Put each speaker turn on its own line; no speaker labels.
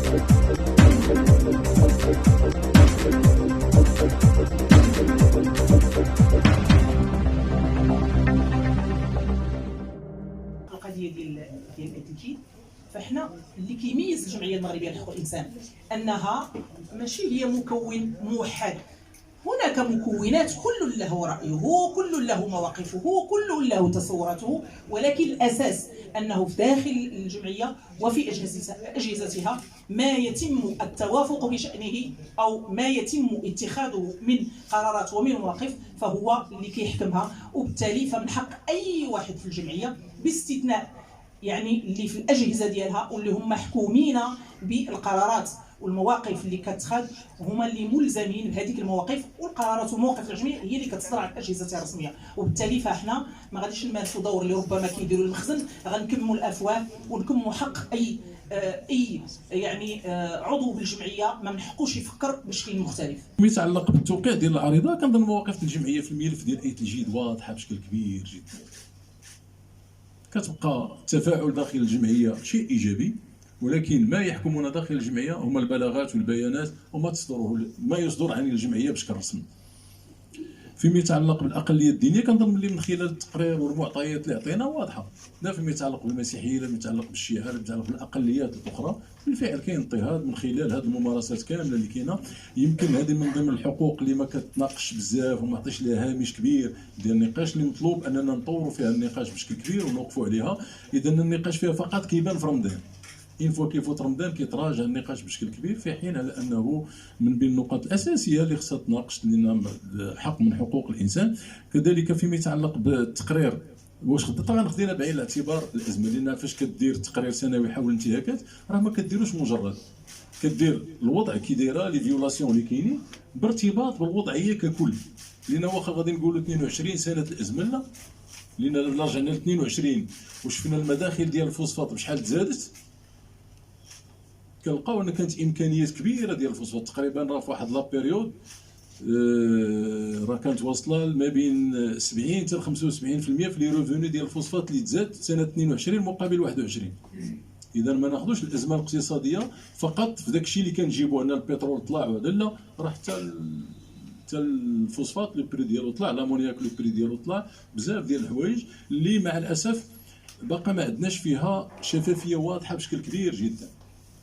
القضيه ديال الاتيكيت، فاحنا اللي كيميز الجمعيه المغربيه لحقوق الانسان انها ماشي هي مكون موحد. هناك مكونات كل له رايه، كل له مواقفه، كل له تصوراته، ولكن الاساس انه في داخل الجمعيه وفي اجهزتها ما يتم التوافق بشانه او ما يتم اتخاذه من قرارات ومن مواقف فهو اللي كيحكمها، وبالتالي فمن حق اي واحد في الجمعيه باستثناء يعني اللي في الاجهزه ديالها واللي هم محكومين بالقرارات والمواقف اللي كتخذ، هما اللي ملزمين بهذيك المواقف والقرارات والمواقف الجمعيه هي اللي كتصدر عن اجهزتها الرسميه. وبالتالي فاحنا ما غاديش نمارسوا دور اللي ربما كيديروا المخزن، غنكموا الافواه ونكموا حق اي يعني عضو بالجمعيه ما من حقوش يفكر بشكل مختلف.
فيما يتعلق بالتوقيع ديال العريضه، كنظن مواقف الجمعيه في الملف ديال اية الجيد واضحه بشكل كبير جدا. كتبقى التفاعل داخل الجمعيه شيء ايجابي، ولكن ما يحكمنا داخل الجمعيه هما البلاغات والبيانات وما تصدره ما يصدر عن الجمعيه بشكل رسمي. فيما يتعلق بالاقليه الدينيه، كنظن اللي من خلال التقرير والمعطيات اللي عطينا واضحه، لا فيما يتعلق بالمسيحيه، لا فيما يتعلق بالشيعه، لا فيما يتعلق بالاقليات الاخرى. بالفعل كاين اضطهاد من خلال هذه الممارسات كامله اللي كاينه. يمكن هذه من ضمن الحقوق اللي ما كتناقش بزاف وما عطيش لها هامش كبير ديال النقاش، اللي مطلوب اننا نطوروا فيها النقاش بشكل كبير ونوقفوا عليها. اذا النقاش فيها فقط كيبان في رمضان، إن فوا كيفوت رمضان كيتراجع النقاش بشكل كبير، في حين على انه من بين النقاط الاساسيه اللي خصها تناقش لان حق من حقوق الانسان. كذلك فيما يتعلق بالتقرير، واش طبعا خدينا بعين الاعتبار الازمه، لان فاش كدير تقرير سنوي حول الانتهاكات راه ما كديروش مجرد، كدير الوضع كي دايره لي فيولاسيون اللي كاينين بارتباط بالوضعيه ككل. لان واخا غادي نقولوا 22 سنه الازمه، لان الا رجعنا ل 22 وشفنا المداخل ديال الفوسفات بشحال تزادت، كنلقاو ان كانت امكانيات كبيره ديال الفوسفات. تقريبا راه في واحد لا بيريود راه كانت واصله ما بين 70 حتى ل 75% في لي ريفوني ديال الفوسفات اللي تزاد سنه 22 مقابل 21. اذا ما ناخذوش الازمه الاقتصاديه فقط في داك الشيء اللي كنجيبوا ان البترول طلع وهذا، لا، راه حتى الفوسفات لو بري ديالو طلع، لامونياك لو بري ديالو طلع، بزاف ديال الحوايج اللي مع الاسف باقا ما عندناش فيها شفافيه واضحه بشكل كبير جدا.